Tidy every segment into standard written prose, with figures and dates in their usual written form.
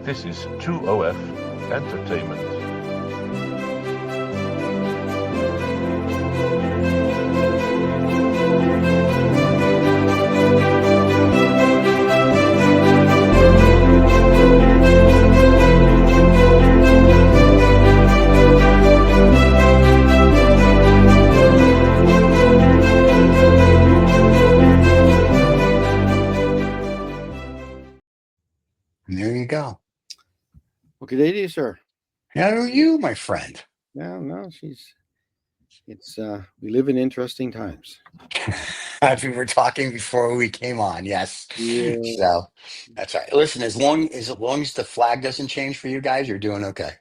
This is 2OF Entertainment. And there you go. Well, good day to you, sir. How are you, my friend? Yeah, no, we live in interesting times. We were talking before we came on. Yes. Yeah. So that's right. Listen, as long as the flag doesn't change for you guys, you're doing okay.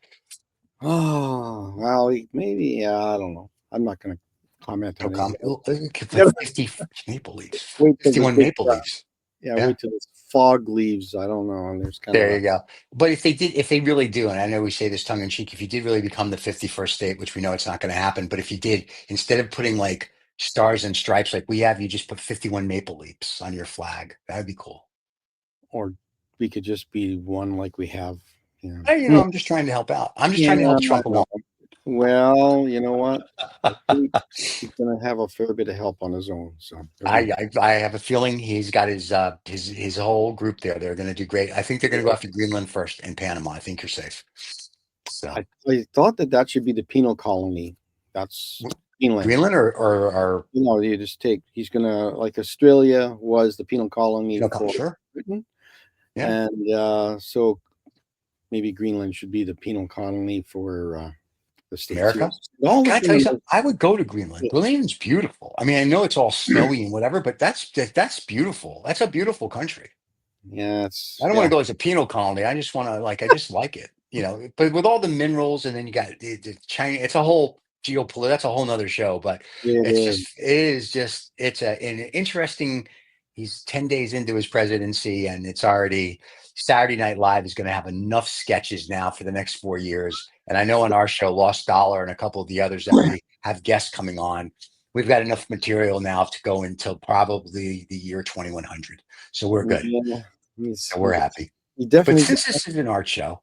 Oh, well, maybe, I don't know. I'm not going to comment No on comment. it. Like 50 maple leaves, Wait till 51 maple leaves. wait till this fog leaves. I don't know. And there's kind There of you go. But if they really do, and I know we say this tongue in cheek, if you did really become the 51st state, which we know it's not going to happen, but if you did, instead of putting like stars and stripes like we have, you just put 51 maple leaves on your flag. That'd be cool. or we could just be one like we have. Yeah. Hey, I'm just trying to help out. I'm just trying to help Trump along. Well, you know what? I think he's going to have a fair bit of help on his own. So I have a feeling he's got his whole group there. They're going to do great. I think they're going to go after Greenland first and Panama. I think you're safe. So I thought that should be the penal colony. That's Greenland or you just take. He's gonna, like, Australia was the penal colony for sure. Britain, Yeah. and so maybe Greenland should be the penal colony for the States. America. Can I tell you something? I would go to Greenland. Yeah. Greenland's beautiful. I mean, I know it's all snowy and whatever, but that's beautiful. That's a beautiful country. Yeah, I don't want to go as a penal colony. I just want to I just like it, But with all the minerals, and then you got the China. It's a whole geopolitical. That's a whole nother show. But it's an interesting. He's 10 days into his presidency, and it's already Saturday Night Live is going to have enough sketches now for the next 4 years. And I know on our show, Lost Dollar and a couple of the others that we have guests coming on, we've got enough material now to go until probably the year 2100. So we're good. Yeah, so we're happy. But since this is an art show,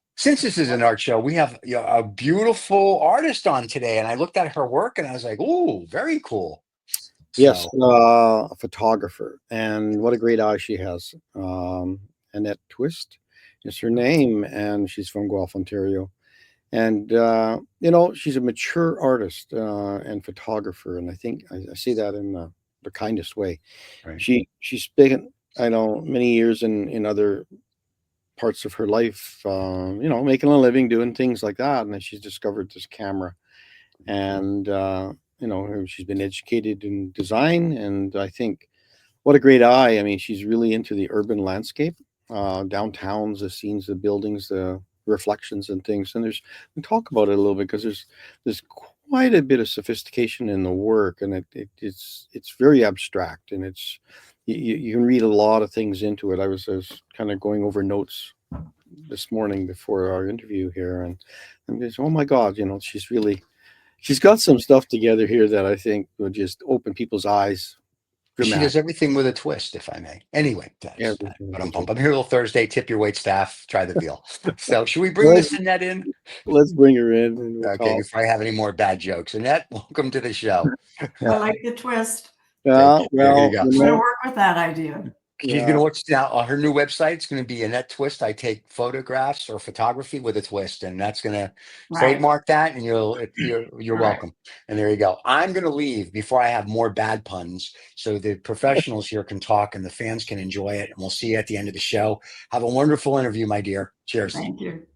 we have a beautiful artist on today. And I looked at her work and I was like, "Ooh, very cool." Yes, a photographer, and what a great eye she has. Annette Twist is her name, and she's from Guelph, Ontario. And she's a mature artist and photographer, and I think I say that in the kindest way. Right. She's spent, I know, many years in other parts of her life, making a living, doing things like that, and then she's discovered this camera, and she's been educated in design, and I think what a great eye. I mean, she's really into the urban landscape, downtowns, the scenes, the buildings, the reflections and things. And we talk about it a little bit because there's quite a bit of sophistication in the work, and it's very abstract, and you can read a lot of things into it. I was kind of going over notes this morning before our interview here, and I'm just, oh my God, she's got some stuff together here that I think would just open people's eyes. She does everything with a twist, if I may. Anyway, but I'm here till Thursday. Tip your wait staff. Try the veal. So should we bring Annette in? Let's bring her in. Okay, before I have any more bad jokes. Annette, welcome to the show. I like the twist. Well, I'm going to work with that idea. She's going to watch now on her new website. It's going to be Annette Twist. I take photographs or photography with a twist, and that's going to trademark that. And you're welcome. And there you go. I'm going to leave before I have more bad puns, so the professionals here can talk and the fans can enjoy it. And we'll see you at the end of the show. Have a wonderful interview, my dear. Cheers. Thank you.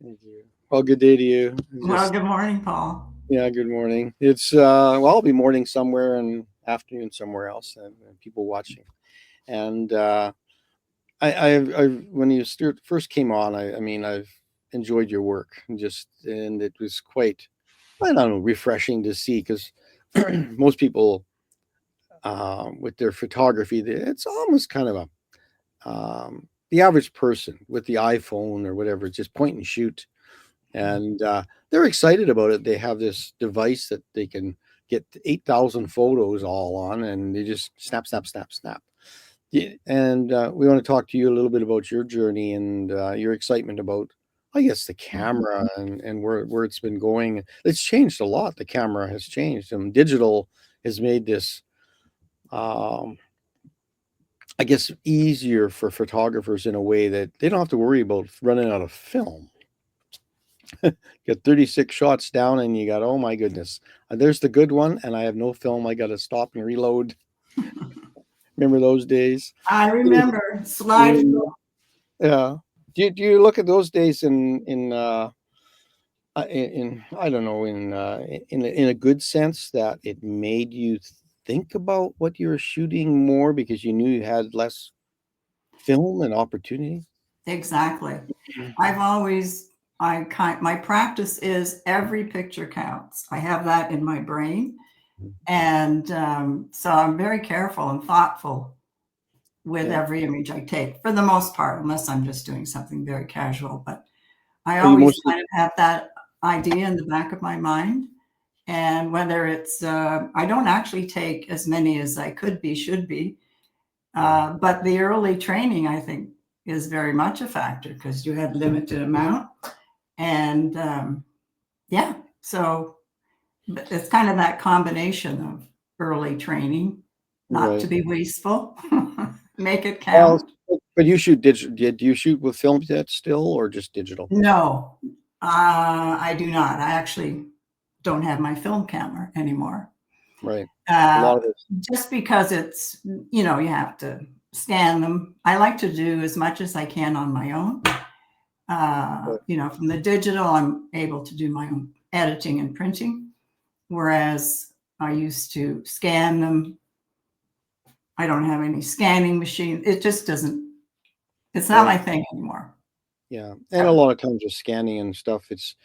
Thank you. Well, good day to you. Well, good morning, Paul. Yeah, good morning. It's I'll be morning somewhere and afternoon somewhere else, and people watching. And I when you first came on, I mean, I've enjoyed your work, and it was quite, I don't know, refreshing to see, because most people with their photography, it's almost kind of the average person with the iPhone or whatever, just point and shoot, and they're excited about it. They have this device that they can get 8,000 photos all on, and they just snap. Yeah, and we want to talk to you a little bit about your journey and your excitement about, I guess, the camera and where it's been going. It's changed a lot. The camera has changed, and digital has made this, um, I guess, easier for photographers in a way that they don't have to worry about running out of film. Get 36 shots down, and you got, oh my goodness, there's the good one, and I have no film. I got to stop and reload. Remember those days? I remember slide. Yeah. Do you look at those days in I don't know, in a good sense, that it made you think about what you were shooting more because you knew you had less film and opportunity? Exactly. I've always, my practice is every picture counts. I have that in my brain. And so I'm very careful and thoughtful with Yeah. every image I take, for the most part, unless I'm just doing something very casual. But I Are you always mostly kind of have that idea in the back of my mind. And whether it's, I don't actually take as many as I should be. But the early training, I think, is very much a factor because you had limited amount. And yeah, so it's kind of that combination of early training, not to right? be wasteful, make it Well, count. but you shoot digital. Did you shoot with film yet still, or just digital? No, I do not. I actually don't have my film camera anymore. Right. A lot of it. Just because it's, you have to scan them. I like to do as much as I can on my own. From the digital, I'm able to do my own editing and printing, whereas I used to scan them. I don't have any scanning machine. It just doesn't, it's not my thing anymore. Yeah. And a lot of times with scanning and stuff, it's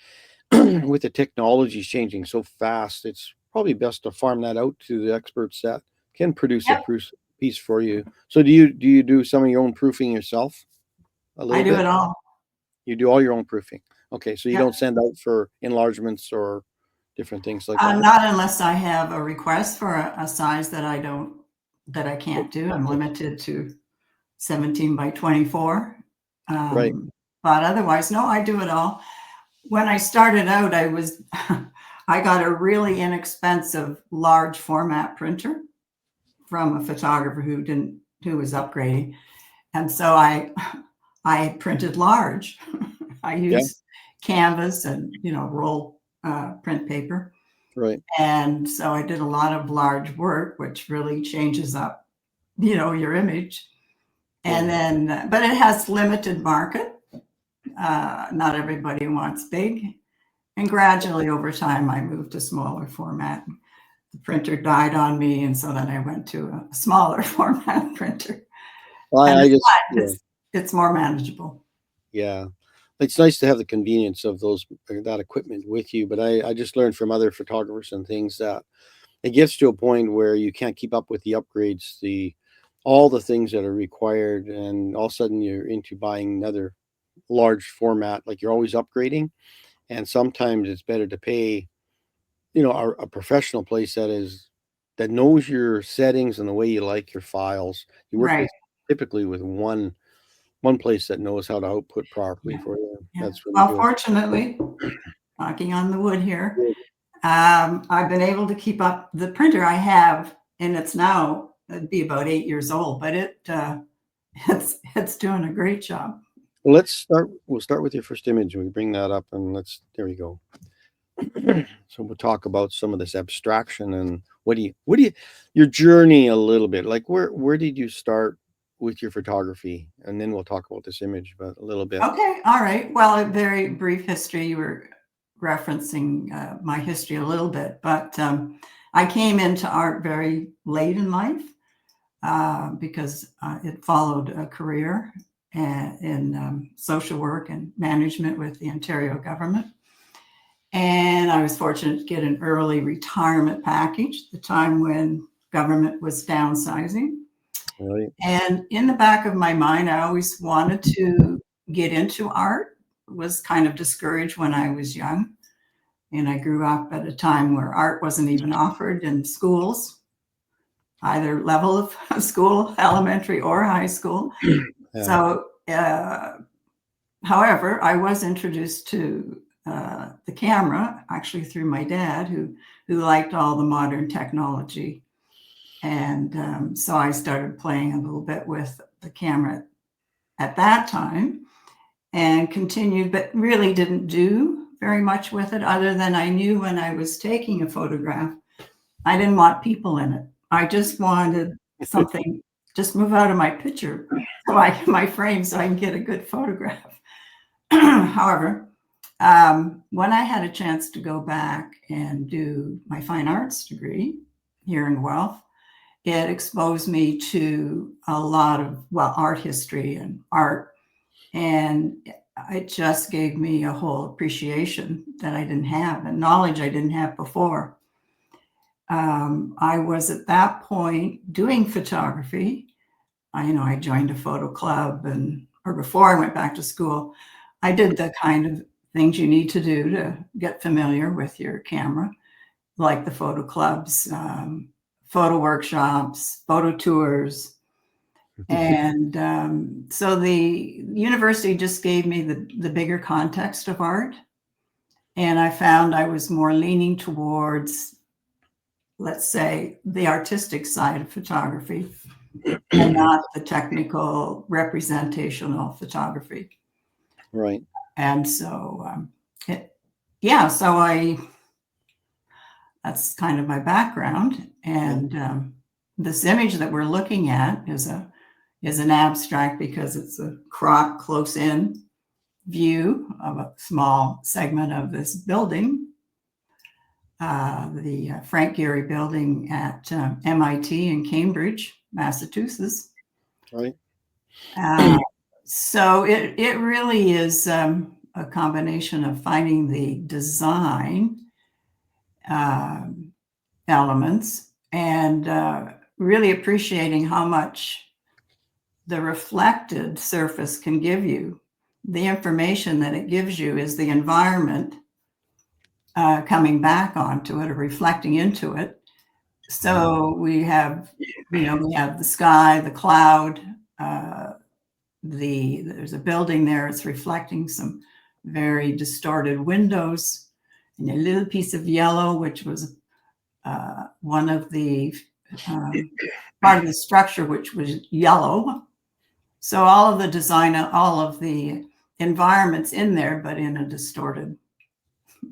with the technology changing so fast, it's probably best to farm that out to the experts that can produce Yep. a piece for you. So do you do some of your own proofing yourself? A little I do bit? it all. You do all your own proofing. Okay, so you Yep. don't send out for enlargements or different things like that? Not unless I have a request for a size that I can't do. I'm limited to 17 by 24. Right. But otherwise, no, I do it all. When I started out, I got a really inexpensive large format printer from a photographer who was upgrading. And so I printed large. I used canvas and, roll print paper. Right. And so I did a lot of large work, which really changes up, your image. And then, but it has limited market. Not everybody wants big. And gradually over time, I moved to smaller format. The printer died on me. And so then I went to a smaller format printer. Well, It's more manageable. Yeah. It's nice to have the convenience of that equipment with you, but I just learned from other photographers and things that it gets to a point where you can't keep up with the upgrades, all the things that are required, and all of a sudden you're into buying another large format, like you're always upgrading. And sometimes it's better to pay, a professional place that knows your settings and the way you like your files. You work Right. typically with one place that knows how to output properly for you. Yeah. That's really Well, good. fortunately, knocking on the wood here, I've been able to keep up the printer I have, and it'd be about 8 years old, but it's doing a great job. Well, we'll start with your first image. We bring that up and there you go. So we'll talk about some of this abstraction and your journey a little bit. Like where did you start with your photography? And then we'll talk about this image, but a little bit. Okay. All right. Well, a very brief history. You were referencing my history a little bit, but I came into art very late in life because it followed a career in social work and management with the Ontario government. And I was fortunate to get an early retirement package at the time when government was downsizing. Right. And in the back of my mind, I always wanted to get into art. Was kind of discouraged when I was young. And I grew up at a time where art wasn't even offered in schools. either level of school, elementary or high school. Yeah. So, however, I was introduced to the camera actually through my dad, who liked all the modern technology. And so I started playing a little bit with the camera at that time and continued, but really didn't do very much with it, other than I knew when I was taking a photograph, I didn't want people in it. I just wanted something, just move out of my picture, my frame, so I can get a good photograph. However, when I had a chance to go back and do my fine arts degree here in Guelph, it exposed me to a lot of, well, art history and art. And it just gave me a whole appreciation that I didn't have, and knowledge I didn't have before. I was at that point doing photography. I joined a photo club, or before I went back to school, I did the kind of things you need to do to get familiar with your camera, like the photo clubs, photo workshops, photo tours. And so the university just gave me the bigger context of art. And I found I was more leaning towards, let's say, the artistic side of photography and not the technical representational photography. Right. And so, that's kind of my background. And this image that we're looking at is an abstract because it's a crop close-in view of a small segment of this building, the Frank Gehry building at MIT in Cambridge, Massachusetts. Right. So it really is a combination of finding the design elements and really appreciating how much the reflected surface can give you. The information that it gives you is the environment coming back onto it or reflecting into it. So we have the sky, the cloud, there's a building there. It's reflecting some very distorted windows, and a little piece of yellow, which was one of the part of the structure, which was yellow. So all of the design, all of the environments in there, but in a distorted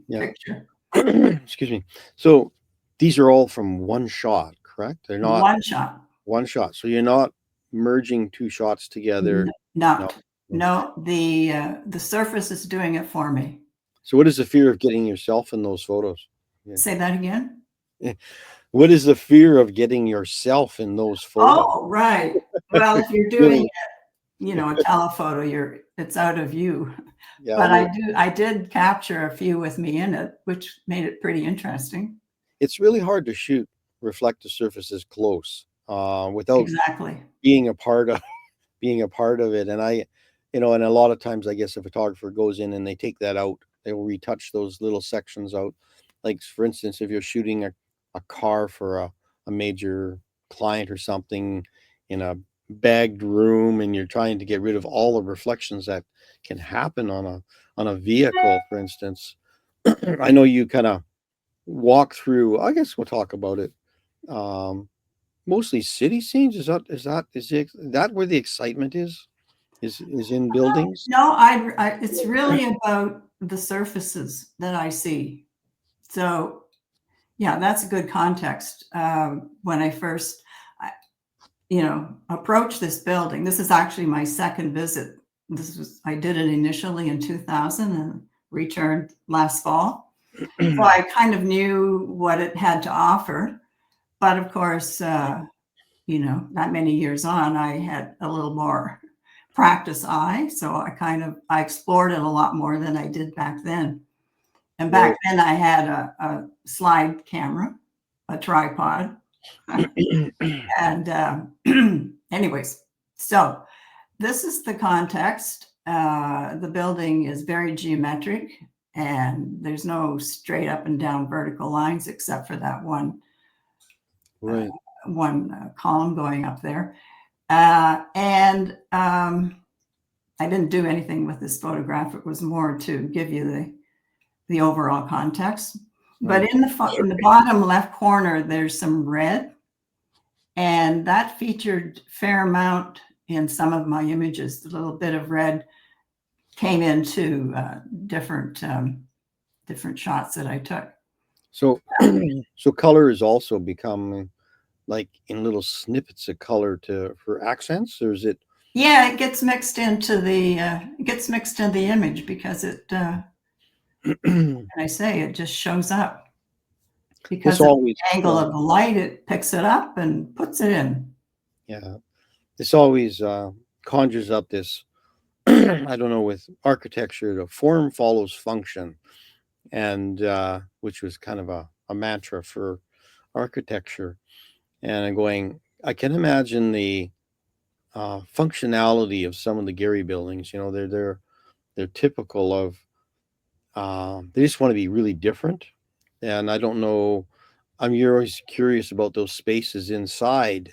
picture. Excuse me. So these are all from one shot, correct? They're not one shot. One shot. So you're not merging two shots together. No. The surface is doing it for me. So what is the fear of getting yourself in those photos? Yeah. Say that again. What is the fear of getting yourself in those photos? Oh, right. Well, if you're doing a telephoto, it's out of view. Yeah, but I did capture a few with me in it, which made it pretty interesting. It's really hard to shoot reflective surfaces close without exactly being a part of it. And and a lot of times I guess a photographer goes in and they take that out. They will retouch those little sections out. Like, for instance, if you're shooting a car for a major client or something in a bagged room, and you're trying to get rid of all the reflections that can happen on a vehicle, for instance. I know you kind of walk through, I guess we'll talk about it, mostly city scenes. Is that where the excitement is in buildings? No, it's really about the surfaces that I see. So yeah, that's a good context. When I first approached this building, this is actually my second visit. I did it initially in 2000 and returned last fall. So I kind of knew what it had to offer. But of course, that many years on, I had a little more practice eye. So I explored it a lot more than I did back then. And back then I had a slide camera, a tripod. And anyways, so this is the context. The building is very geometric, and there's no straight up and down vertical lines except for that one one column going up there. I didn't do anything with this photograph. It was more to give you the overall context. But in the bottom left corner, there's some red, and that featured fair amount in some of my images. A little bit of red came into different shots that I took. So, so color has also become like in little snippets of color for accents, or is it? Yeah, it gets mixed into the image because it. And I say it just shows up because of the angle of the light. It picks it up and puts it in. Yeah, this always conjures up this. I don't know, with architecture, the form follows function, and which was kind of a mantra for architecture. And I'm going, I can imagine the functionality of some of the Gehry buildings. You know, they're typical of. They just want to be really different, and I don't know. You're always curious about those spaces inside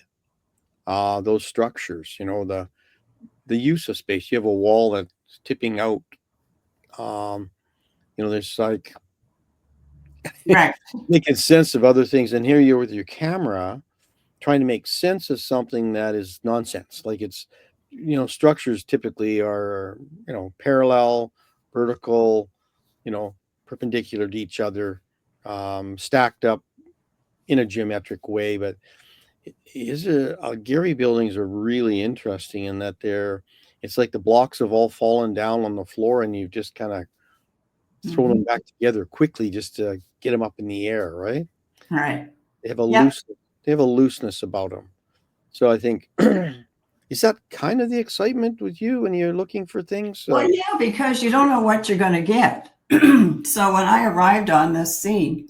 those structures. You know, the use of space. You have a wall that's tipping out. You know, there's like right. making sense of other things, and here you're with your camera trying to make sense of something that is nonsense. Like it's, you know, structures typically are, you know, parallel, vertical, you know, perpendicular to each other, stacked up in a geometric way. But Gehry buildings are really interesting in that it's like the blocks have all fallen down on the floor, and you've just kind of thrown them back together quickly just to get them up in the air, right? Right. They have a looseness about them. So I think, is that kind of the excitement with you when you're looking for things? Well, yeah, because you don't know what you're going to get. So when I arrived on this scene,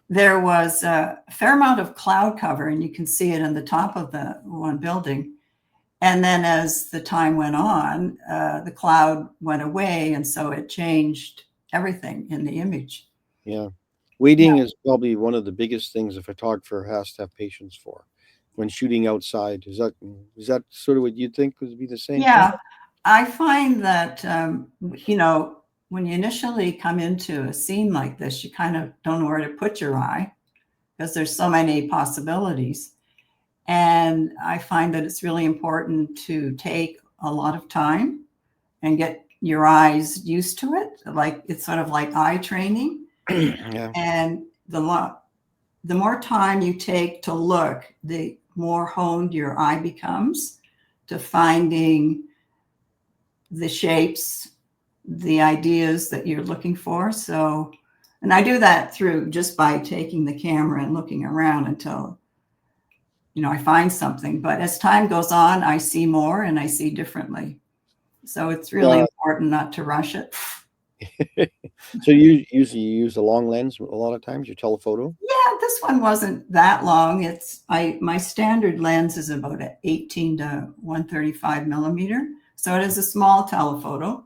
there was a fair amount of cloud cover, and you can see it in the top of the one building. And then as the time went on, the cloud went away, and so it changed everything in the image. Yeah. Waiting is probably one of the biggest things a photographer has to have patience for when shooting outside. Is that sort of what you think would be the same Yeah, thing? I find that, you know, when you initially come into a scene like this, you kind of don't know where to put your eye because there's so many possibilities. And I find that it's really important to take a lot of time and get your eyes used to it. Like it's sort of like eye training. Yeah. And the more time you take to look, the more honed your eye becomes to finding the shapes, the ideas that you're looking for. So, and I do that through just by taking the camera and looking around until, you know, I find something. But as time goes on, I see more and I see differently. So it's really important not to rush it. So you usually use a long lens a lot of times, your telephoto? Yeah, this one wasn't that long. My standard lens is about 18 to 135 millimeter. So it is a small telephoto,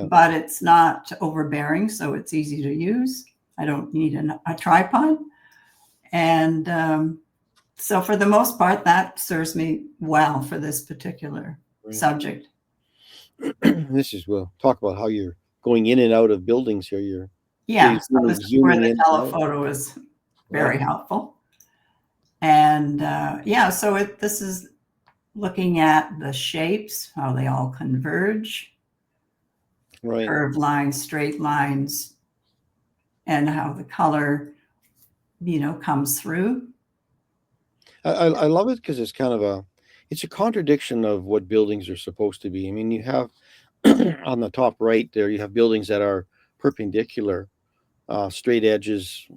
but it's not overbearing, so it's easy to use. I don't need a tripod. And so for the most part, that serves me well for this particular subject. We'll talk about how you're going in and out of buildings here. So this is where the telephoto is very helpful. And so this is looking at the shapes, how they all converge, curved lines, straight lines, and how the color, you know, comes through. I love it because it's kind of it's a contradiction of what buildings are supposed to be. I mean, you have on the top right there, you have buildings that are perpendicular, straight edges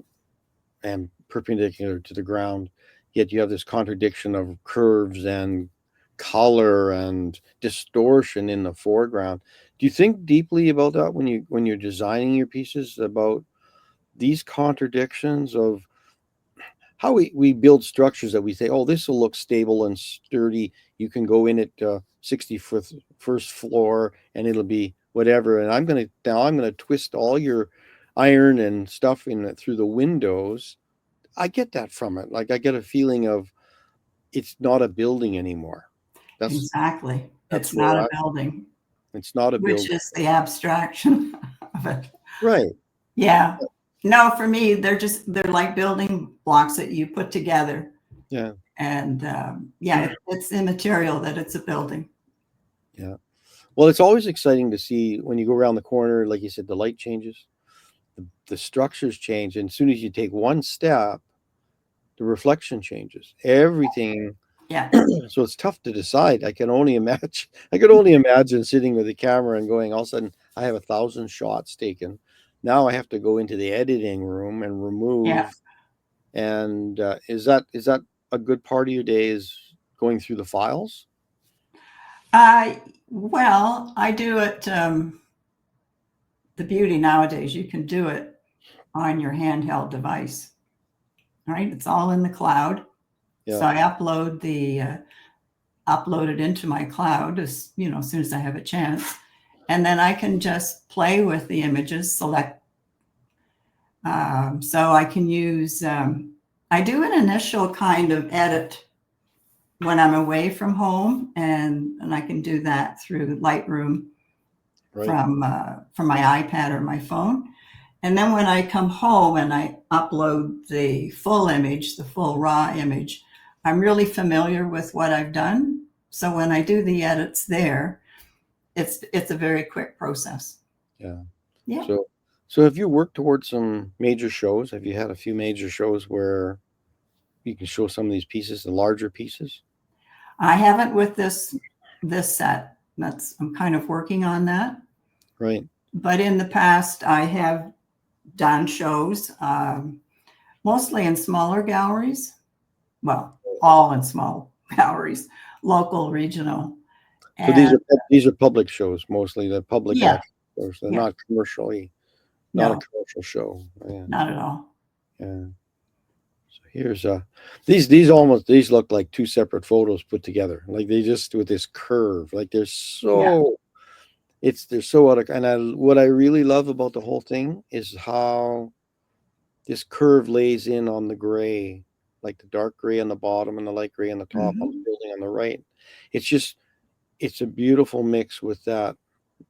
and perpendicular to the ground. Yet you have this contradiction of curves and color and distortion in the foreground. Do you think deeply about that when you're designing your pieces, about these contradictions of how we build structures that we say, oh, this will look stable and sturdy. You can go in at 61st floor and it'll be whatever. And I'm going to twist all your iron and stuff through the windows. I get that from it. Like I get a feeling of it's not a building anymore. Exactly. That's It's not where a building, it's not a which building. is the abstraction of it. Right. Yeah. No, for me, they're like building blocks that you put together. Yeah. And yeah, it's immaterial that it's a building. Yeah. Well, it's always exciting to see when you go around the corner, like you said, the light changes, the structures change. And as soon as you take one step, the reflection changes. Everything. Yeah. So it's tough to decide. I could only imagine sitting with a camera and going, all of a sudden I have 1,000 shots taken. Now I have to go into the editing room and remove. Yeah. And is that a good part of your day, is going through the files? Well, I do it. The beauty nowadays, you can do it on your handheld device, right? It's all in the cloud. Yeah. So I upload it into my cloud as soon as I have a chance, and then I can just play with the images, select. So I can use. I do an initial kind of edit when I'm away from home, and I can do that through Lightroom from my iPad or my phone. And then when I come home and I upload the full image, the full raw image, I'm really familiar with what I've done. So when I do the edits there, it's a very quick process. Yeah. Yeah. So have you worked towards some major shows? Have you had a few major shows where you can show some of these pieces, the larger pieces? I haven't with this set. I'm kind of working on that. Right. But in the past, I have done shows, mostly in smaller galleries. Well, all in small galleries, local, regional. So these are public shows, mostly the public Yeah. shows. They're Yeah. not commercially, No. not a commercial show. Yeah. Not at all. Yeah. So here's these look like two separate photos put together. Like they just with this curve. Like they're so they're so out of, and what I really love about the whole thing is how this curve lays in on the gray, like the dark gray on the bottom and the light gray on the top on the building on the right. It's a beautiful mix with that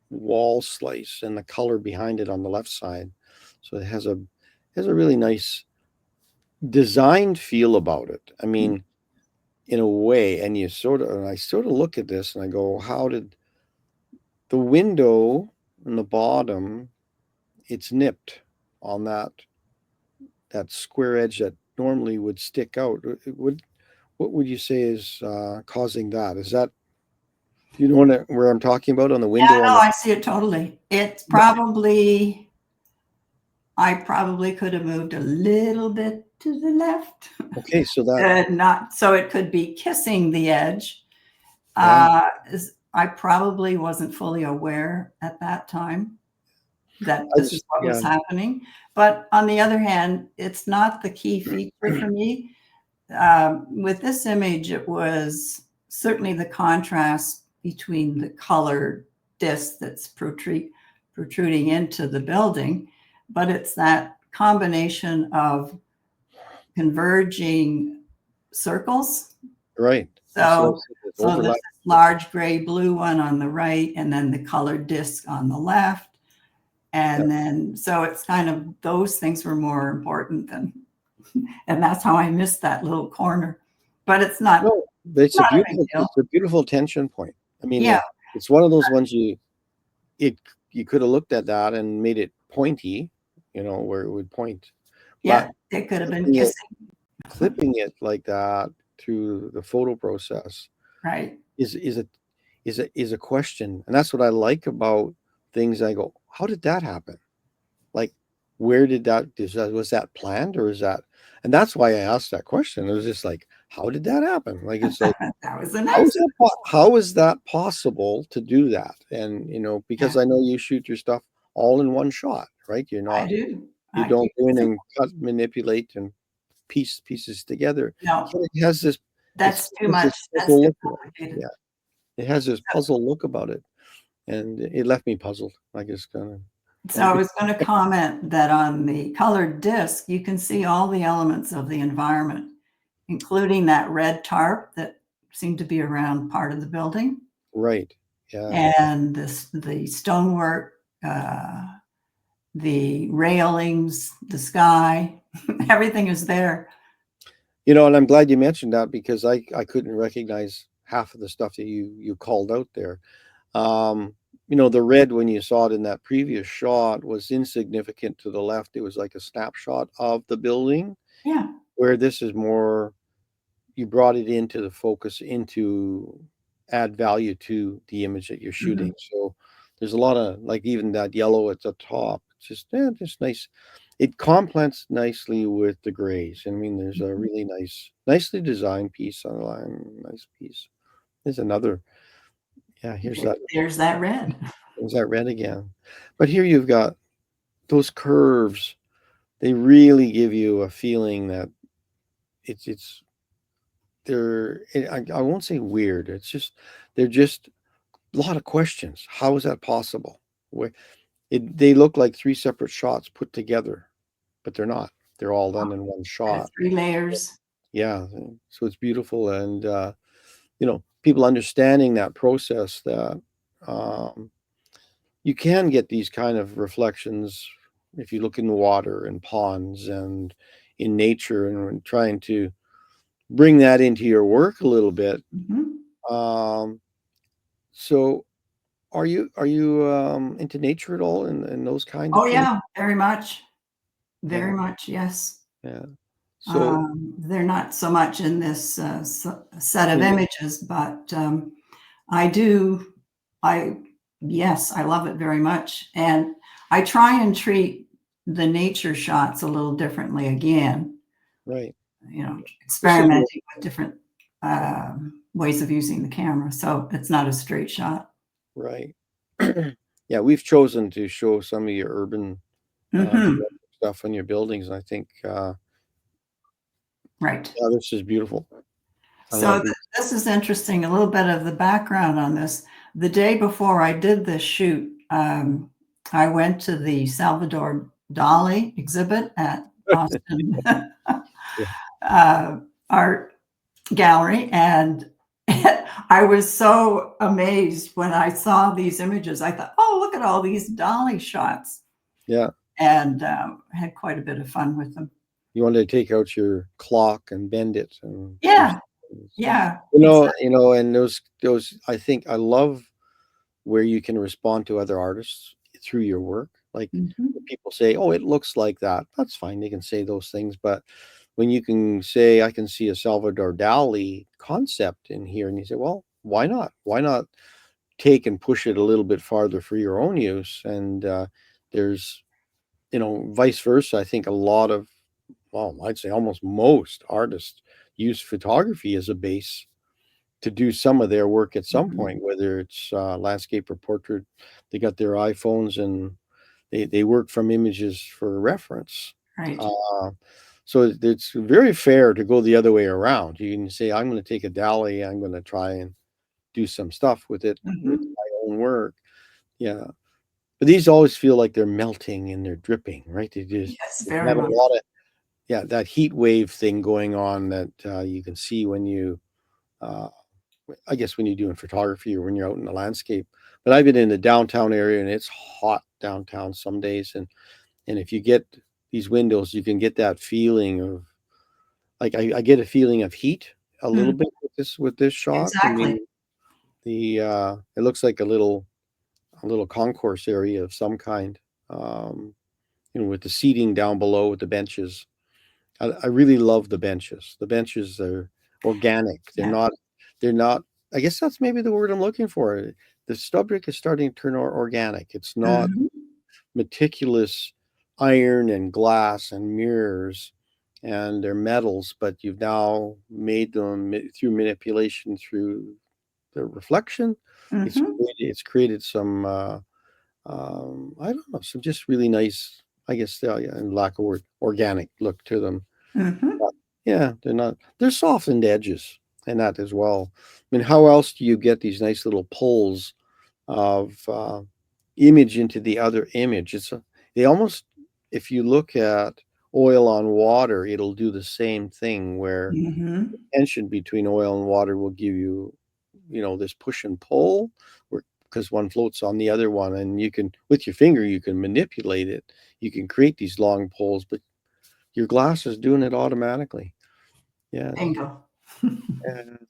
wall slice and the color behind it on the left side. So it has a really nice designed feel about it. I mean, in a way, and I sort of look at this and I go, how did the window in the bottom, it's nipped on that square edge that normally would stick out. What would you say is causing that? Is that, you know where I'm talking about on the window? Yeah, no, I see it totally. It's probably, I probably could have moved a little bit to the left. Okay, so that not so it could be kissing the edge. I probably wasn't fully aware at that time that this is what was happening. But on the other hand, it's not the key feature for me. With this image, it was certainly the contrast between the color disc that's protruding into the building, but it's that combination of converging circles. Right. So this large gray blue one on the right, and then the colored disc on the left. And then, so it's kind of, those things were more important than, and that's how I missed that little corner. But it's not. No, it's a beautiful tension point. I mean, it's one of those ones you could have looked at that and made it pointy, where it would point. Yeah, it could have been kissing. Clipping it like that through the photo process, right, is a question, and that's what I like about things. I go, how did that happen? Like, where did was that planned, or is that? And that's why I asked that question. It was just like, how did that happen? Like, it's like that was the next. How is that possible to do that? And because I know you shoot your stuff all in one shot, right? You're not. I do. You don't go in and cut, manipulate, and pieces together. No, it has this. That's too much. That's too complicated. Yeah, it has this puzzle look about it, and it left me puzzled. I just kind of. So I was going to comment that on the colored disc, you can see all the elements of the environment including that red tarp that seemed to be around part of the building. Right. Yeah. And the stonework, the railings, the sky, everything is there. You know, and I'm glad you mentioned that, because I couldn't recognize half of the stuff that you called out there. You know, the red, when you saw it in that previous shot, was insignificant to the left. It was like a snapshot of the building, Yeah. where this is more, you brought it into the focus, into add value to the image that you're shooting. So there's a lot of, like, even that yellow at the top, just nice. It complements nicely with the grays. I mean, there's a really nicely designed piece on the line. Nice piece. There's another. Yeah, here's that. There's that red. There's that red again. But here you've got those curves. They really give you a feeling that I won't say weird. It's just, they're just a lot of questions. How is that possible? They look like three separate shots put together, but they're not. They're all done in one shot. 3 layers. Yeah, so it's beautiful. And you know, people understanding that process, that you can get these kind of reflections if you look in the water and ponds and in nature, and trying to bring that into your work a little bit. So are you into nature at all, and those kinds of Oh things? yeah, very much. Very much, yes. Yeah. So they're not so much in this set of images, but yes, I love it very much. And I try and treat the nature shots a little differently again. right. You know, experimenting with different ways of using the camera, so it's not a straight shot. Right. Yeah, we've chosen to show some of your urban stuff on your buildings, and I think right. yeah, this is beautiful. So this is interesting. A little bit of the background on this. The day before I did this shoot, I went to the Salvador Dali exhibit at Austin Art Gallery, and I was so amazed when I saw these images. I thought, oh, look at all these Dali shots. Yeah. And had quite a bit of fun with them. You wanted to take out your clock and bend it, and yeah. You know, and those I think I love where you can respond to other artists through your work. Like people say, oh, it looks like that. That's fine. They can say those things. But when you can say, I can see a Salvador Dali concept in here, and you say, well, why not? Why not take and push it a little bit farther for your own use? And there's, you know, vice versa. I think a lot of, well, I'd say almost most artists use photography as a base to do some of their work at some point, whether it's landscape or portrait. They got their iPhones and they work from images for reference. Right. So it's very fair to go the other way around. You can say, I'm going to take a Dali, I'm going to try and do some stuff with it, with my own work. Yeah. But these always feel like they're melting and they're dripping, right? They just have a lot of, that heat wave thing going on that you can see when you, I guess when you're doing photography or when you're out in the landscape. But I've been in the downtown area and it's hot downtown some days. And if you get these windows, you can get that feeling of, like, I get a feeling of heat a little bit with this shot. Exactly. I mean, it looks like a little concourse area of some kind, you know, with the seating down below with the benches. I really love the benches. The benches are organic. They're not, I guess that's maybe the word I'm looking for. The subject is starting to turn organic. It's not meticulous iron and glass and mirrors and they're metals, but you've now made them through manipulation, through the reflection. It's created some, I don't know, some just really nice, I guess, in lack of word, organic look to them. Yeah, they're softened edges and that as well. I mean, how else do you get these nice little pulls of image into the other image? They almost, if you look at oil on water, it'll do the same thing where Mm-hmm. tension between oil and water will give you, this push and pull, because one floats on the other one, and you can, with your finger, you can manipulate it. You can create these long poles, but your glass is doing it automatically. Yeah. Bingo.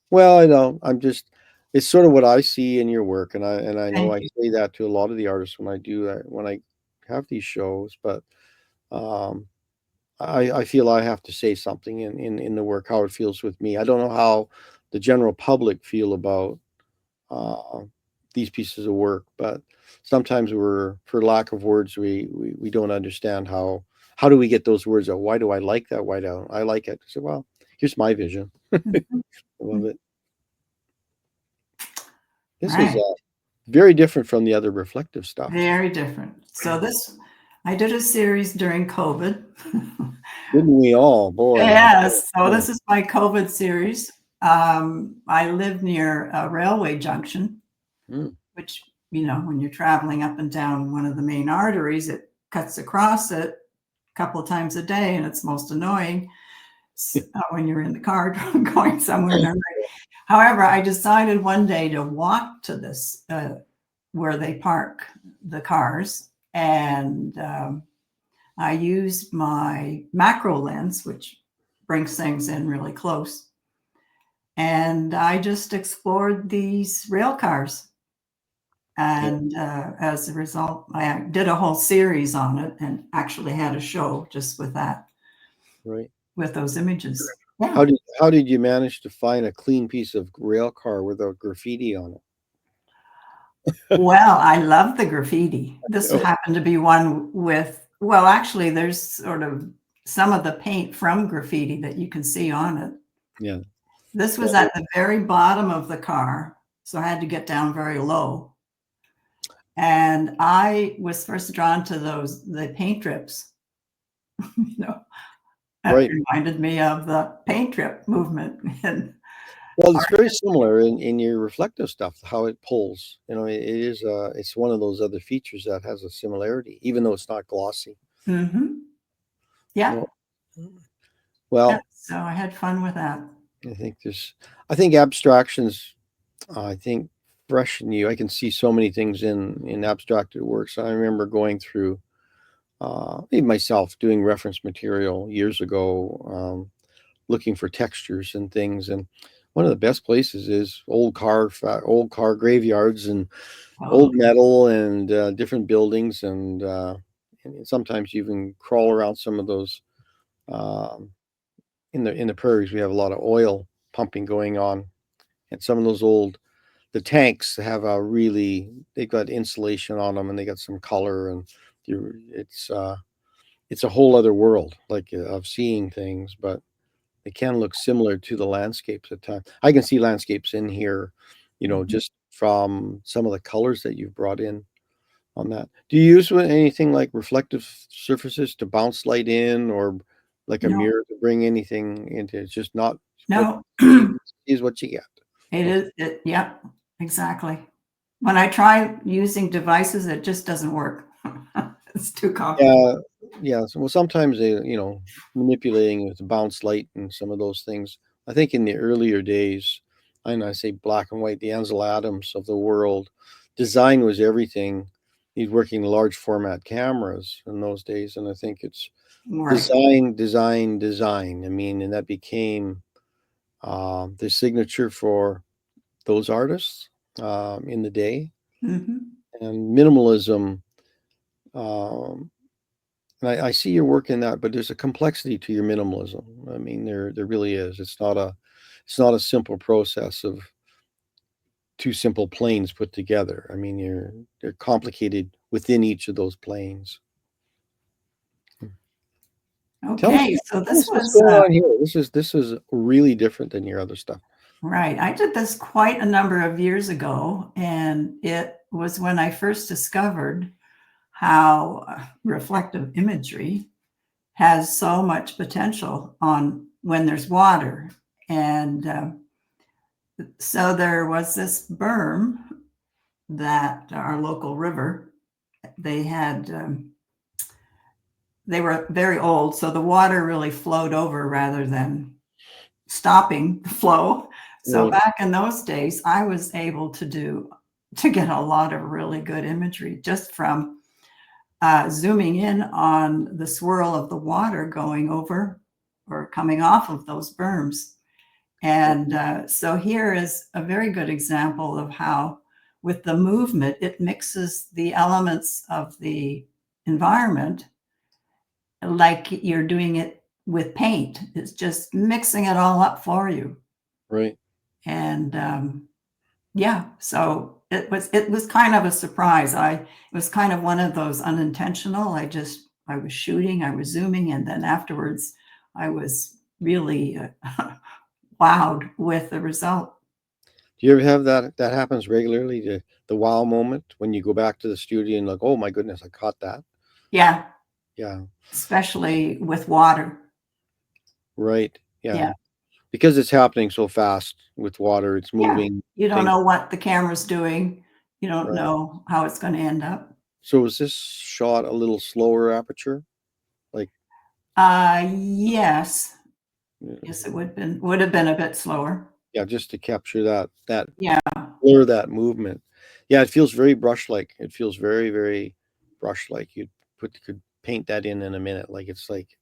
Well, I know. It's sort of what I see in your work, and I know Thank I you. say that to a lot of the artists when I do that, when I have these shows, but um, I feel I have to say something in the work, how it feels with me. I don't know how the general public feel about uh, these pieces of work, but sometimes for lack of words, we don't understand how do we get those words out? Why do I like that? Why don't I like it? I said, well, here's my vision. I love it. This was Right. very different from the other reflective stuff. Very different. So I did a series during COVID. Didn't we all? Boy. Yes. So this is my COVID series. I live near a railway junction, Mm. which, when you're traveling up and down one of the main arteries, it cuts across it a couple of times a day, and it's most annoying when you're in the car going somewhere in a hurry. However, I decided one day to walk to this where they park the cars, and I used my macro lens, which brings things in really close, and I just explored these rail cars. And as a result, I did a whole series on it and actually had a show just with that, Right. with those images. Yeah. How did you manage to find a clean piece of rail car without graffiti on it? Well, I love the graffiti. This Oh. happened to be one with, well, actually, there's sort of some of the paint from graffiti that you can see on it. Yeah. This was at the very bottom of the car, so I had to get down very low. And I was first drawn to the paint drips. That Right. reminded me of the paint drip movement. And Well, it's very similar in your reflective stuff, how it pulls. It's one of those other features that has a similarity, even though it's not glossy. mhm. Yeah. Well, Yeah. So I had fun with that. I think abstractions, I think freshen you. I can see so many things in abstracted works. I remember going through, even myself doing reference material years ago, looking for textures and things. And one of the best places is old car graveyards and old metal and different buildings, and sometimes you even crawl around some of those. In the prairies, we have a lot of oil pumping going on, and some of those the tanks have they've got insulation on them, and they got some color, and it's it's a whole other world, like of seeing things, but it can look similar to the landscapes at times. I can see landscapes in here, just from some of the colors that you've brought in on that. Do you use anything like reflective surfaces to bounce light in, or like a No, mirror to bring anything into? It's just not what no, is what you get. it is. Yep, exactly. When I try using devices, it just doesn't work. It's too complicated. Yeah. Well, sometimes manipulating with bounce light and some of those things. I think in the earlier days, and I say black and white, the Ansel Adams of the world, design was everything. He's working large format cameras in those days, and I think it's Right. design. I mean, and that became the signature for those artists in the day. Mhm. And minimalism. And I see your work in that, but there's a complexity to your minimalism. I mean, there really is. It's not a simple process of two simple planes put together. I mean, they're complicated within each of those planes. Tell us, Okay, so tell this us what's was going on here. This is really different than your other stuff. right. I did this quite a number of years ago, and it was when I first discovered how reflective imagery has so much potential on when there's water. And so there was this berm that our local river, they had they were very old, so the water really flowed over rather than stopping the flow. So Right. back in those days, I was able to get a lot of really good imagery just from zooming in on the swirl of the water going over or coming off of those berms. And so here is a very good example of how, with the movement, it mixes the elements of the environment like you're doing it with paint. It's just mixing it all up for you. Right. And yeah, so it was kind of a surprise. It was kind of one of those unintentional. I was shooting, I was zooming, and then afterwards I was really wowed with the result. Do you ever have that happens regularly, the wow moment when you go back to the studio and like, oh my goodness, I caught that? Yeah, Yeah. especially with water. Right. Yeah. Yeah. Because it's happening so fast with water, it's Yeah. moving. You don't things- know what the camera's doing. You don't Right. know how it's going to end up. So was this shot a little slower aperture? Like, Yes. yeah, Yes, it would have been a bit slower. yeah, just to capture that Yeah. blur, that movement. Yeah, it feels very brush-like. It feels very, very brush-like. You could paint that in a minute. Like it's like,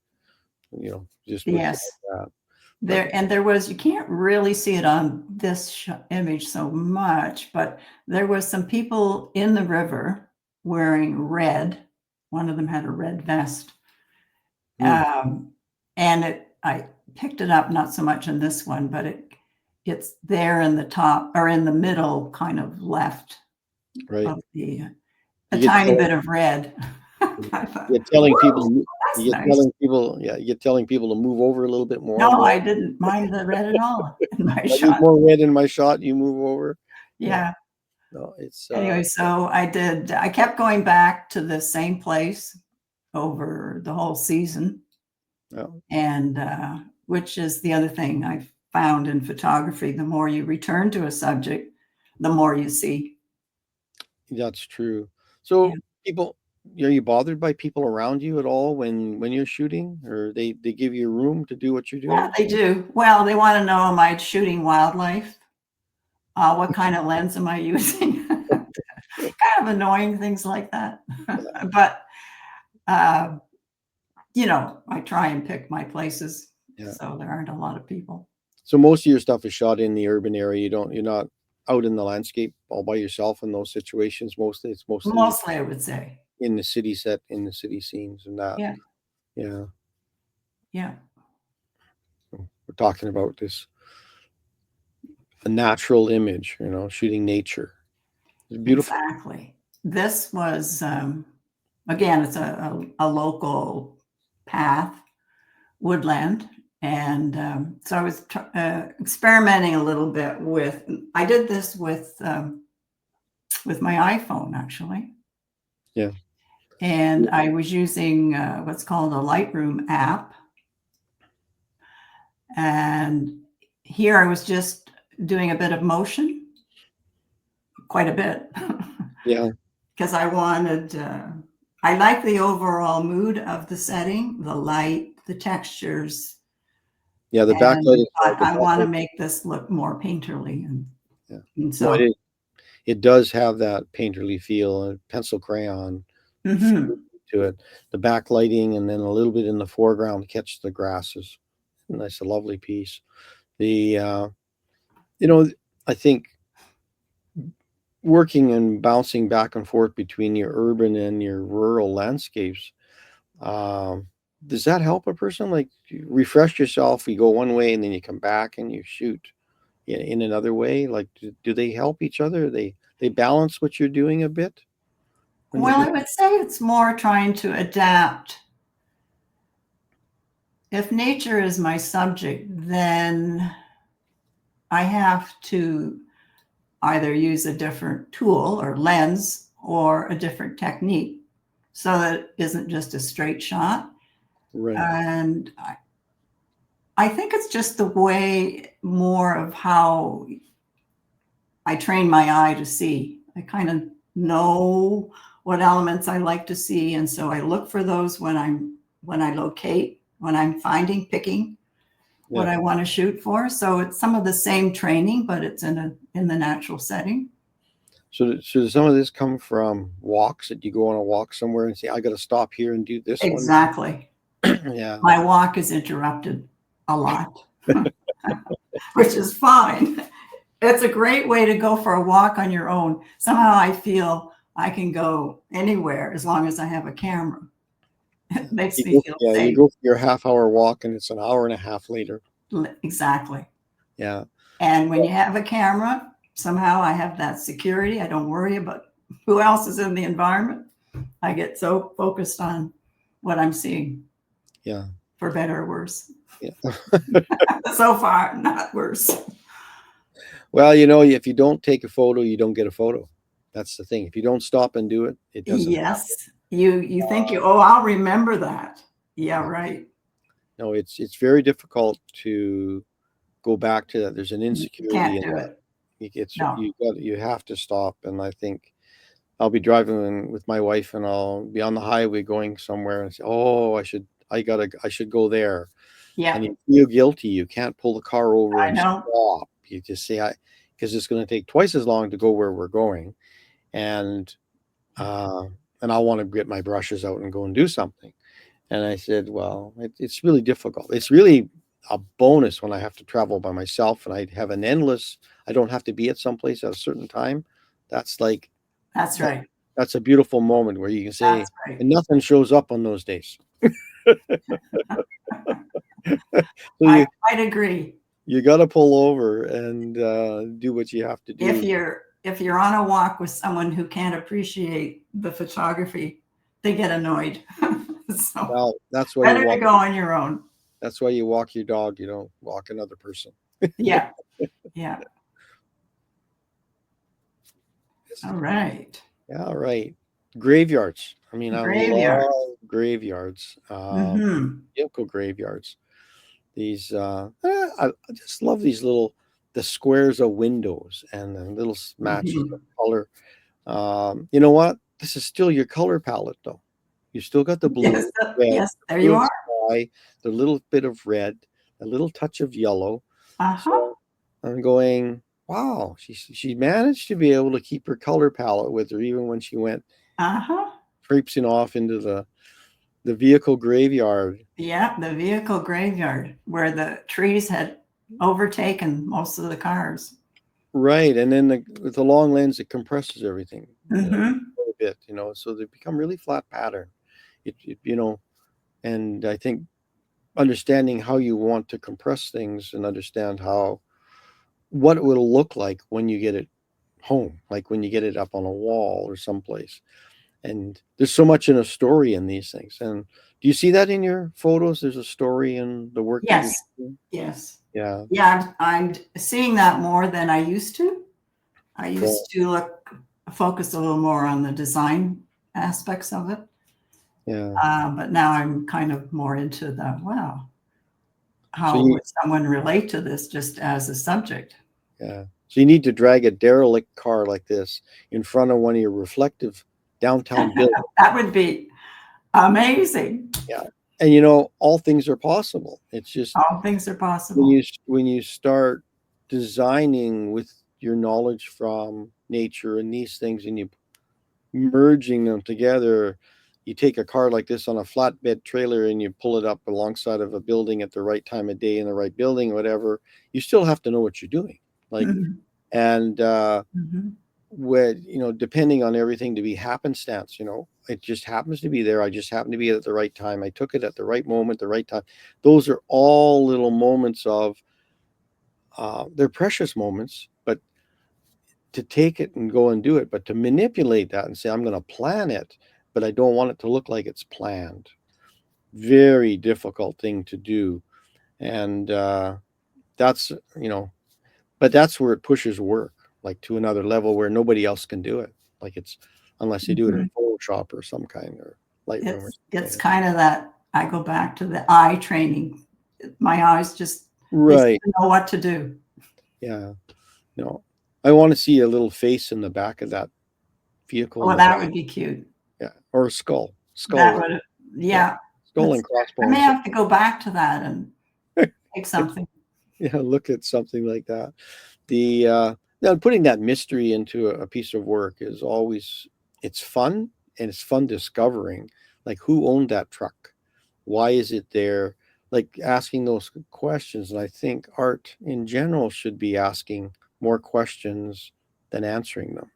just with Yes. that. There was, you can't really see it on this image so much, but there was some people in the river wearing red. One of them had a red vest. Hmm. And I picked it up, not so much in this one, but it's there in the top or in the middle, kind of left Right. of a You tiny get bit of red. I thought, You're telling "Whoa, people, that's you're nice." telling people, yeah, you're telling people to move over a little bit more. No, I didn't mind the red at all in my I need shot. more red in my shot. You move over. Yeah. No, it's Anyway, so I kept going back to the same place over the whole season. no, And which is the other thing I've found in photography. The more you return to a subject, the more you see. that's true. So Yeah. people, are you bothered by people around you at all when you're shooting, or they give you room to do what you're Yeah, doing? they do. Well, they want to know, am I shooting wildlife? What kind of lens am I using? Kind of annoying things like that. But, I try and pick my places. Yeah. So there aren't a lot of people. So most of your stuff is shot in the urban area. You're not out in the landscape all by yourself in those situations. It's mostly Mostly, I would say. in the city set, in the city scenes and that. Yeah. Yeah. Yeah. We're talking about a natural image, shooting nature. It's beautiful. Exactly. This was, again, it's a local path, woodland. And so I was experimenting a little bit I did this with my iPhone, actually. Yeah. And I was using what's called a Lightroom app. And here I was just doing a bit of motion, quite a bit. Yeah. Because I wanted, I like the overall mood of the setting, the light, the textures. Yeah. The backlight is But I want to make this look more painterly. Yeah. And so it does have that painterly feel and pencil crayon Mhm. to it. The backlighting and then a little bit in the foreground to catch the grasses. Nice, a lovely piece. I think working and bouncing back and forth between your urban and your rural landscapes, does that help a person? Like, you refresh yourself, you go one way and then you come back and you shoot in another way. Like, do they help each other? They balance what you're doing a bit when you Well, do. I would say it's more trying to adapt. If nature is my subject, then I have to either use a different tool or lens or a different technique so that it isn't just a straight shot. Right. And I think it's just the way more of how I train my eye to see. I kind of know what elements I like to see. And so I look for those when I'm when I locate, when I'm picking what Yeah. I want to shoot for. So it's some of the same training, but it's in the natural setting. So does some of this come from walks that you go on a walk somewhere and say, I got to stop here and do this Exactly. one? Yeah. My walk is interrupted a lot, which is fine. It's a great way to go for a walk on your own. Somehow I feel I can go anywhere as long as I have a camera. It makes me feel You safe. go for your half-hour walk and it's an hour and a half later. Exactly. Yeah. And when you have a camera, somehow I have that security. I don't worry about who else is in the environment. I get so focused on what I'm seeing. Yeah. For better or worse. Yeah. So far, not worse. Well, you know, if you don't take a photo, you don't get a photo. That's the thing. If you don't stop and do it, it doesn't happen. Yes. You think I'll remember that. Yeah, right. No, it's very difficult to go back to that. There's an insecurity Can't in do that. it. No. You have to stop. And I think I'll be driving with my wife and I'll be on the highway going somewhere and say, oh, I should go there. Yeah. And you feel guilty. You can't pull the car over and know. stop. You just say, because it's going to take twice as long to go where we're going. And I want to get my brushes out and go and do something. And I said, well, it's really difficult. It's really a bonus when I have to travel by myself and I have I don't have to be at someplace at a certain time. That's right. That's a beautiful moment where you can say, right. And nothing shows up on those days. I quite agree. You got to pull over and do what you have to do. If you're on a walk with someone who can't appreciate the photography, they get annoyed. So well, that's why better to go on your own. That's why you walk your dog. You don't walk another person. Yeah. Yeah. All right. Yeah. All right. Graveyards. I mean, I love graveyards. Vehicle graveyards. These, I just love these the squares of windows and the little matches of color. You know what? This is still your color palette, though. You still got the blue. Red, yes, there you are. Sky, the little bit of red, a little touch of yellow. So I'm going, wow, she managed to be able to keep her color palette with her even when she went traipsing off into the vehicle graveyard. Yeah, the vehicle graveyard where the trees had overtaken most of the cars. Right, and then with the long lens, it compresses everything a bit, so they become really flat pattern. And I think understanding how you want to compress things and understand what it will look like when you get it home, like when you get it up on a wall or someplace. And there's so much in a story in these things. And do you see that in your photos? There's a story in the work. Yes. Yes. Yeah. Yeah. I'm seeing that more than I used to. I used to focus a little more on the design aspects of it. Yeah. But now I'm kind of more into how would someone relate to this just as a subject? Yeah. So you need to drag a derelict car like this in front of one of your reflective downtown buildings. That would be amazing. Yeah. And all things are possible. It's just all things are possible. When you start designing with your knowledge from nature and these things and you merging them together, you take a car like this on a flatbed trailer and you pull it up alongside of a building at the right time of day in the right building, whatever, you still have to know what you're doing. And depending on everything to be happenstance, it just happens to be there. I just happen to be at the right time. I took it at the right moment, the right time. Those are all little moments of, they're precious moments, but to take it and go and do it, but to manipulate that and say, I'm going to plan it, but I don't want it to look like it's planned. Very difficult thing to do. And that's, but that's where it pushes work, like to another level where nobody else can do it. Like unless you do it in Photoshop or some kind or Lightroom. It's kind of that, I go back to the eye training. My eyes just know what to do. Yeah. No, I want to see a little face in the back of that vehicle. Oh, that would be cute. Yeah. Or a skull. That would, yeah. Stolen I crossbones. may have to go back to that and take something. Yeah, look at something like that. Now putting that mystery into a piece of work is always, it's fun, and it's fun discovering like who owned that truck, why is it there, like asking those questions. And I think art in general should be asking more questions than answering them.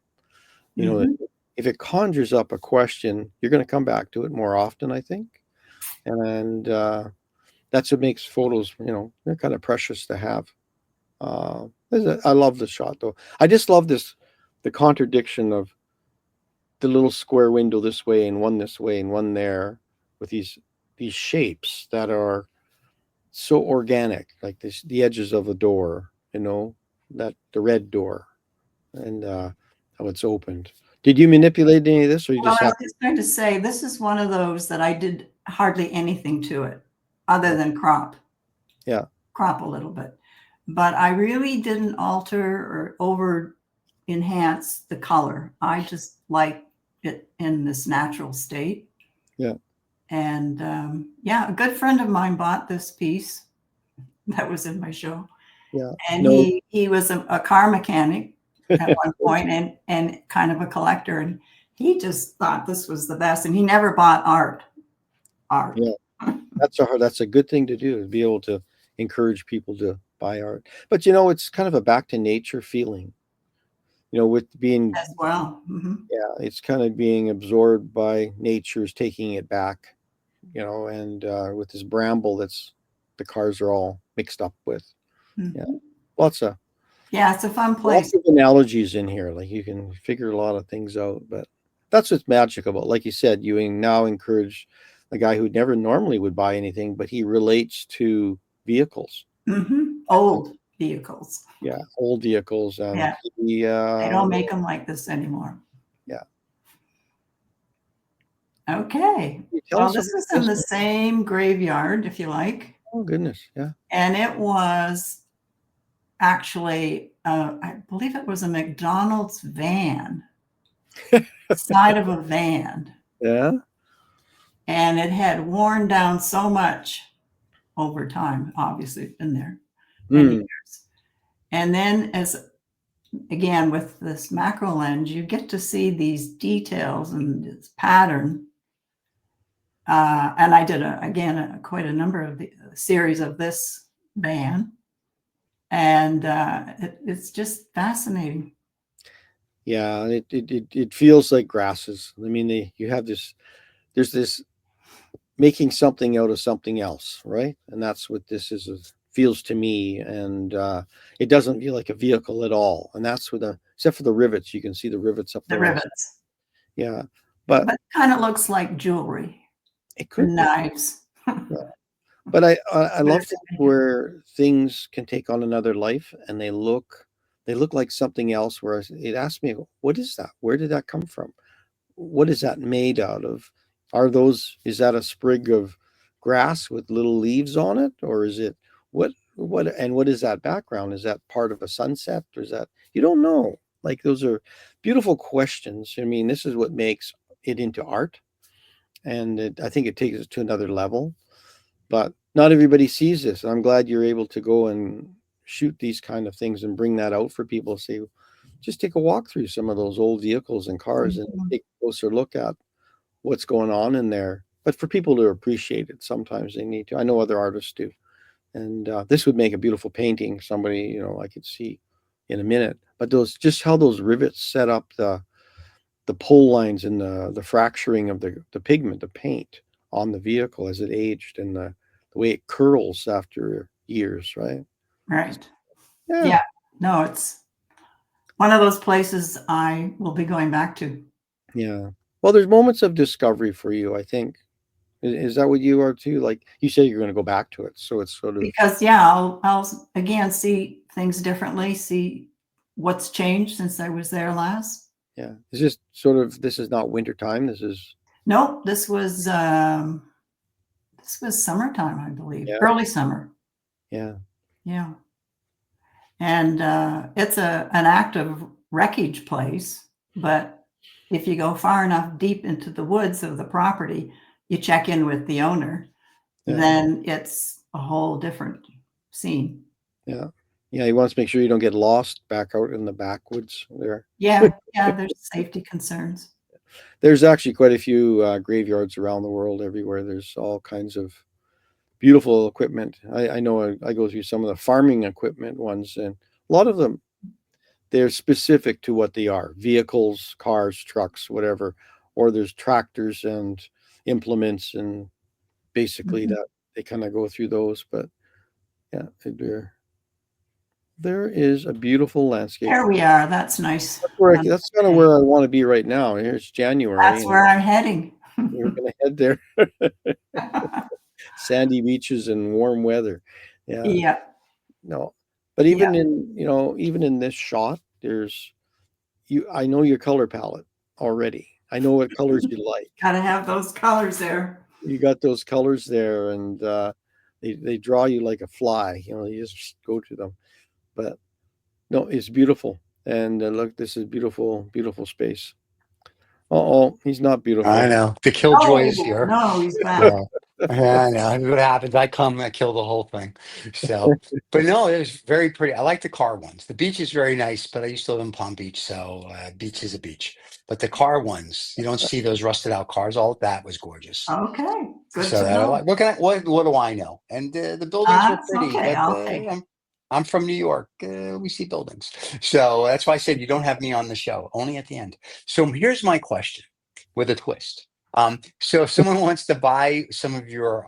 You know, Mhm. if it conjures up a question, you're going to come back to it more often, I think. And that's what makes photos, they're kind of precious to have. I love the shot though. I just love the contradiction of the little square window this way and one this way and one there, with these shapes that are so organic, like the edges of a door, that the red door, and how it's opened. Did you manipulate any of this, or you Well, just I was have? just going to say, this is one of those that I did hardly anything to it other than crop Yeah, a little bit. But I really didn't alter or over enhance the color. I just like it in this natural state. yeah, And yeah, a good friend of mine bought this piece that was in my show. yeah. And No, he was a car mechanic at one point, and kind of a collector. And he just thought this was the best. And he never bought art. yeah. That's a good thing to do, is be able to encourage people to buy art. But it's kind of a back to nature feeling. With being, As well. yeah, it's kind of being absorbed by nature's taking it back, and with this bramble that's the cars are all mixed up with. Yeah, Mhm. lots of Yeah, it's a fun lots place. of analogies in here. Like you can figure a lot of things out, but that's what's magic about. Like you said, you now encourage a guy who never normally would buy anything, but he relates to vehicles. Old vehicles. Yeah, old vehicles, and Yeah, he, they don't make them like this anymore. yeah. Okay. Can you tell Well, us this about is in this? the same graveyard, if you like. Oh goodness, yeah. And it was actually, I believe it was a McDonald's van, side of a van. Yeah. And it had worn down so much over time. Obviously, it's been there many Mm. years. And then again, with this macro lens, you get to see these details and this pattern. And I did quite a number of the series of this van, and it's just fascinating. Yeah, it feels like grasses. I mean, you have there's this making something out of something else, right? And that's what this feels to me. And it doesn't feel like a vehicle at all. And that's except for the rivets, you can see the rivets up The there. rivets, Yeah, but but kind of looks like jewelry, it could be. knives. Yeah. But I But love it's things where things can take on another life, and they look like something else. Where it asks me, what is that? Where did that come from? What is that made out of? Is that a sprig of grass with little leaves on it? Or is it and what is that background? Is that part of a sunset? Or is that, you don't know? Like, those are beautiful questions. I mean, this is what makes it into art. And I think it takes it to another level, but not everybody sees this. I'm glad you're able to go and shoot these kind of things and bring that out for people to say, just take a walk through some of those old vehicles and cars and Mhm. take a closer look at what's going on in there. But for people to appreciate it, sometimes they need to. I know other artists do. And this would make a beautiful painting. Somebody, I could see in a minute. But just how those rivets set up the pull lines and the fracturing of the pigment, the paint on the vehicle as it aged, and the way it curls after years, right? Right. Yeah. Yeah. No, it's one of those places I will be going back to. Yeah. Well, there's moments of discovery for you, I think. Is that what you are too? Like you said, you're going to go back to it. So it's sort of, Because yeah, I'll again see things differently, see what's changed since I was there last. yeah. It's just sort of, this is not winter time. This is, Nope, this was summertime, I believe, yeah. early summer. Yeah. Yeah, and it's an active wreckage place. But if you go far enough deep into the woods of the property, you check in with the owner, Yeah. then it's a whole different scene. Yeah. Yeah. He wants to make sure you don't get lost back out in the backwoods there. Yeah, yeah, there's safety concerns. There's actually quite a few graveyards around the world everywhere. There's all kinds of beautiful equipment. I know I go through some of the farming equipment ones, and a lot of them, they're specific to what they are: vehicles, cars, trucks, whatever. Or there's tractors and implements, and basically that they kind of go through those. But yeah, there is a beautiful landscape. There we are. That's nice. That's kind of where I want to be right now. Here's January. That's where I'm heading. We're going to head there. Sandy beaches and warm weather. Yeah. Yeah. No, but even in this shot, I know your color palette already. I know what colors you like. Gotta have those colors there. You got those colors there, and they draw you like a fly. You just go to them. But no, it's beautiful. And look, this is beautiful, beautiful space. He's not beautiful. I know. The killjoy is here. No, he's back. Yeah, I know. What happens? I come, I kill the whole thing. So, but no, it was very pretty. I like the car ones. The beach is very nice, but I used to live in Palm Beach, so beach is a beach. But the car ones, you don't see those rusted out cars. All of that was gorgeous. Okay, good So to know. what do I know? And the buildings were pretty. Okay, But, I'll take it. I'm from New York. We see buildings. So that's why I said you don't have me on the show, only at the end. So here's my question with a twist. So if someone wants to buy some of your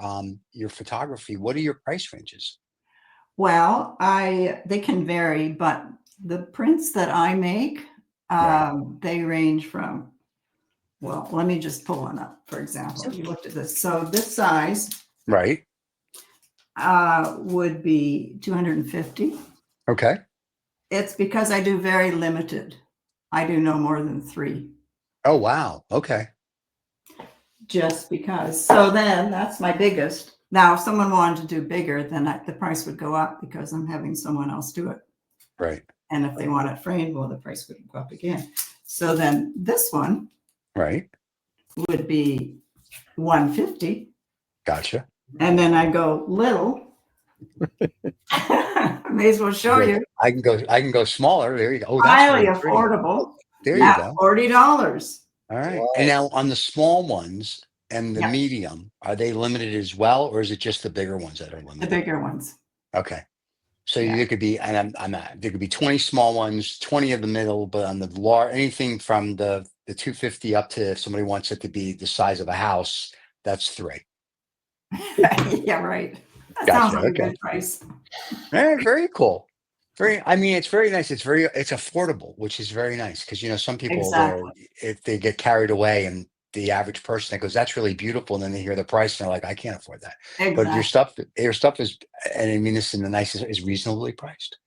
photography, what are your price ranges? Well, they can vary, but the prints that I make, they range from, well, let me just pull one up, for example. You looked at this. So this size Right. would be 250. Okay. It's because I do very limited. I do no more than 3. Oh, wow. Okay. Just because. So then that's my biggest. Now, if someone wanted to do bigger, then the price would go up because I'm having someone else do it. Right. And if they want it framed, well, the price would go up again. So then this one Right. would be 150. Gotcha. And then I go little. May as well show you. I can go smaller. There you go. Oh, that's Highly very pretty. affordable. There you go. $40. All right. Wow. And now on the small ones and the Yeah. medium, are they limited as well, or is it just the bigger ones that are limited? The bigger ones. Okay. So Yeah. there could be, and there could be 20 small ones, 20 of the middle, but on the large, anything from the 250 up to, if somebody wants it to be the size of a house, that's 3. Yeah, right. That Gotcha, sounds like a okay. good price. Very cool. It's very nice. It's affordable, which is very nice because some people, Exactly. if they get carried away, and the average person that goes, "That's really beautiful," and then they hear the price and they're like, "I can't afford that." But Exactly. your stuff is, and I mean this in the nicest, is reasonably priced,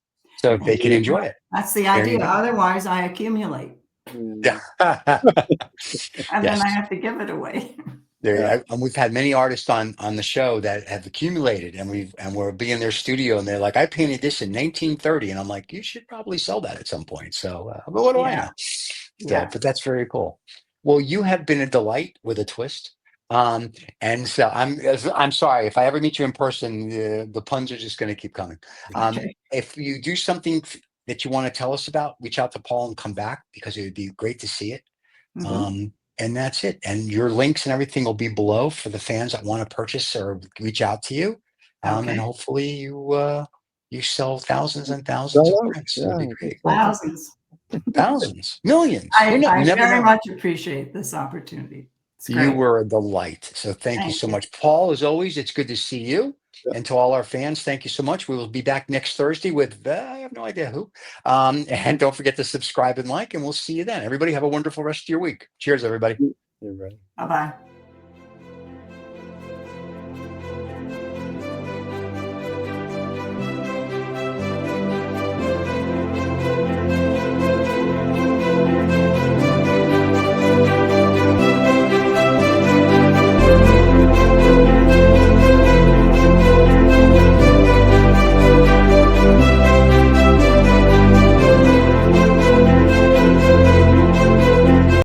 so they can enjoy it. That's the There you idea. go. Otherwise, I accumulate. Yeah. And Yes. then I have to give it away. And we've had many artists on the show that have accumulated, and we're being in their studio, and they're like, "I painted this in 1930," and I'm like, "You should probably sell that at some point." So, but what do I know? So, Yeah. but that's very cool. Well, you have been a delight with a twist, and so I'm sorry if I ever meet you in person, the puns are just going to keep coming. Okay. If you do something that you want to tell us about, reach out to Paul and come back because it would be great to see it. Mhm. And that's it. And your links and everything will be below for the fans that want to purchase or reach out to you. Okay. And hopefully you sell thousands and thousands of prints. It'll be great. Thousands. Millions. I You never very know. much appreciate this opportunity. It's You great. were a delight. So thank you Thank so you. much. Paul, as always, it's good to see you. Yeah. And to all our fans, thank you so much. We will be back next Thursday with, I have no idea who. And don't forget to subscribe and like, and we'll see you then. Everybody have a wonderful rest of your week. Cheers, everybody. You're right. Bye-bye.